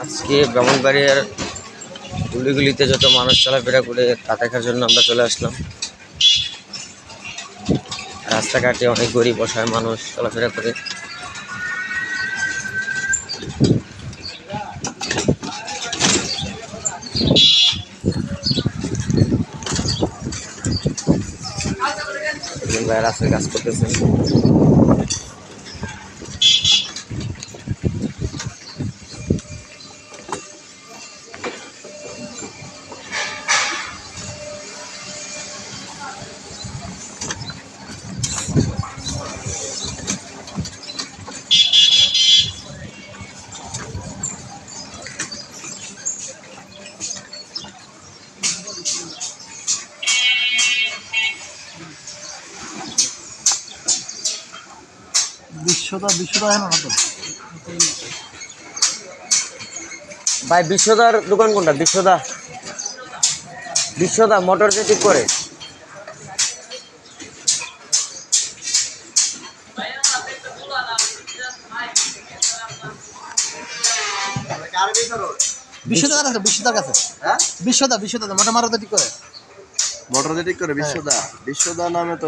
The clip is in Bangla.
আজকে ব্রাহ্মণবাড়িয়ার গুলিগুলিতে যত মানুষ চলাফেরা করে তা দেখার জন্য আমরা চলে আসলাম। রাস্তাঘাটে অনেক গরিব অসহায় মানুষ চলাফেরা করে। রাস্তায় কাজ করতেছেন। বিশ্বদা হয় না তো ভাই, বিশ্বদার দোকান কোনটা? বিশ্বদা মোটর যে ঠিক করে। বিশ্বদার কাছে বিশ্বদা মোটর মারুতি ঠিক করে বিশ্বদা নামে তো